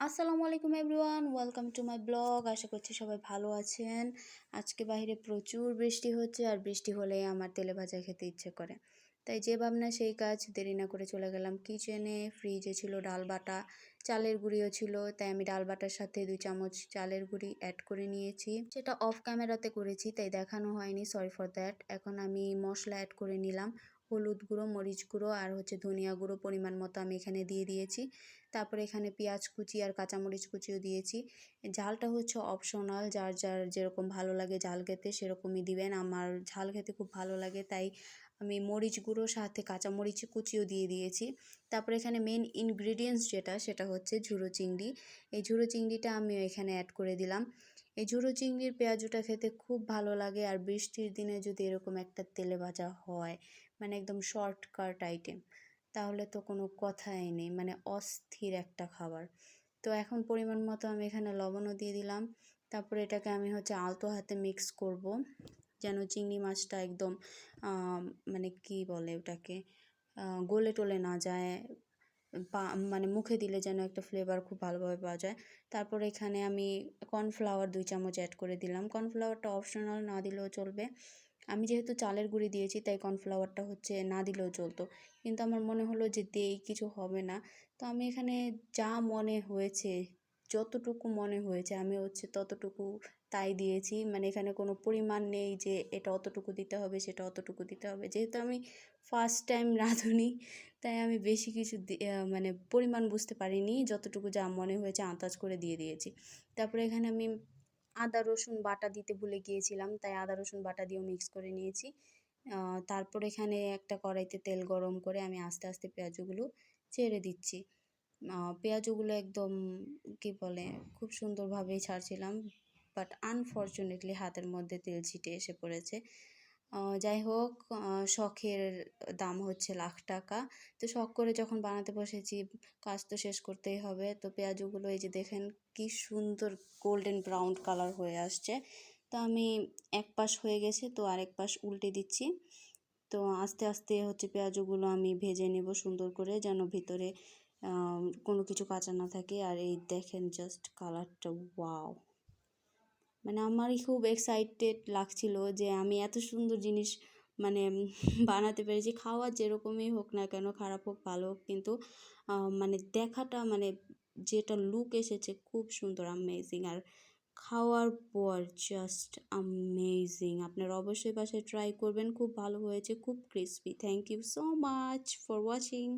আসসালামু আলাইকুম everyone, welcome to my blog. আশা করছি সবাই ভালো আছেন। আজকে বাইরে প্রচুর বৃষ্টি হচ্ছে, আর বৃষ্টি হলে আমার তেলে ভাজা খেতে ইচ্ছে করে। তাই যে ভাবনা সেই কাজ, দেরি না করে চলে গেলাম কিচেনে। ফ্রিজে ছিল ডাল বাটা, চালের গুঁড়িও ছিল, তাই আমি ডাল বাটার সাথে 2 চামচ চালের গুঁড়ি অ্যাড করে নিয়েছি। সেটা অফ ক্যামেরাতে করেছি, তাই দেখানো হয়নি, সরি ফর দ্যাট। এখন আমি মশলা অ্যাড করে নিলাম। হলুদ গুঁড়ো, মরিচ গুঁড়ো আর ধনিয়া গুঁড়ো পরিমাণ মতো আমি এখানে দিয়ে দিয়েছি। তারপরে এখানে পেঁয়াজ কুচি আর কাঁচামরিচ কুচিও দিয়েছি। ঝালটা অপশনাল, যার যার যেরকম ভালো লাগে ঝাল খেতে সেরকমই দিবেন। আমার ঝাল খেতে খুব ভালো লাগে, তাই আমি মরিচ গুঁড়ো সাথে কাঁচামরিচ কুচিও দিয়ে দিয়েছি। তারপরে এখানে মেন ইনগ্রিডিয়েন্টস সেটা হচ্ছে ঝুরো চিংড়ি। এই ঝুরো চিংড়িটা আমি এখানে অ্যাড করে দিলাম। এই ঝুরো চিংড়ির পেঁয়াজুটা খেতে খুব ভালো লাগে, আর বৃষ্টির দিনে যদি এরকম একটা তেলে ভাজা হয়, মানে একদম শর্টকাট আইটেম, তাহলে তো কোনো কথাই নেই, মানে অস্থির একটা খাবার। তো এখন পরিমাণ মতো আমি এখানে লবণও দিয়ে দিলাম। তারপরে এটাকে আমি আলতো হাতে মিক্স করব, যেন চিংড়ি মাছটা একদম মানে কি বলে ওটাকে, গলে টলে না যায়, মানে মুখে দিলে যেন একটা ফ্লেভার খুব ভালোভাবে পাওয়া যায়। তারপর এখানে আমি কর্নফ্লাওয়ার 2 চামচ অ্যাড করে দিলাম। কর্নফ্লাওয়ারটা অপশনাল, না দিলেও চলবে। আমি যেহেতু চালের গুঁড়ি দিয়েছি, তাই কর্নফ্লাওয়ারটা না দিলেও চলতো, কিন্তু আমার মনে হলো যে দেই, কিছু হবে না। তো আমি এখানে যা মনে হয়েছে, যতটুকু মনে হয়েছে আমি ততটুকু তাই দিয়েছি। মানে এখানে কোনো পরিমাণ নেই যে এটা অতটুকু দিতে হবে, সেটা অতটুকু দিতে হবে। যেহেতু আমি ফার্স্ট টাইম রাঁধুনি, তাই আমি বেশি কিছু মানে পরিমাণ বুঝতে পারিনি, যতটুকু যা মনে হয়েছে আন্দাজ করে দিয়ে দিয়েছি। তারপরে এখানে আমি আদা রসুন বাটা দিতে ভুলে গিয়েছিলাম, তাই আদা রসুন বাটা দিয়েও মিক্স করে নিয়েছি। তারপর এখানে একটা কড়াইতে তেল গরম করে আমি আস্তে আস্তে পেঁয়াজগুলো ছেড়ে দিচ্ছি। পেঁয়াজগুলো একদম কি বলে, খুব সুন্দরভাবেই ছাড়ছিলাম, বাট আনফর্চুনেটলি হাতের মধ্যে তেল ছিটে এসে পড়েছে। যাই হোক, শখের দাম হচ্ছে লাখ টাকা। তো শখ করে যখন বানাতে বসেছি, কাজ তো শেষ করতেই হবে। তো পেঁয়াজগুলো এই যে দেখেন কি সুন্দর গোল্ডেন ব্রাউন কালার হয়ে আসছে। তো আমি এক পাশ হয়ে গেছে, তো আরেক পাশ উল্টে দিচ্ছি। তো আস্তে আস্তে পেঁয়াজগুলো আমি ভেজে নেব সুন্দর করে, যেন ভিতরে কোনো কিছু কাঁচা না থাকে। আর এই দেখেন জাস্ট কালারটা, ওয়াও! মানে আমারই খুব এক্সাইটেড লাগছিল যে আমি এত সুন্দর জিনিস মানে বানাতে পেরেছি। খাওয়া যেরকমই হোক না কেন, খারাপ হোক ভালো হোক, কিন্তু মানে দেখাটা, মানে যেটা লুক এসেছে খুব সুন্দর, অ্যামেজিং। আর খাওয়ার পর জাস্ট অ্যামেজিং। আপনারা অবশ্যই বাসায় ট্রাই করবেন, খুব ভালো হয়েছে, খুব crispy. Thank you so much for watching.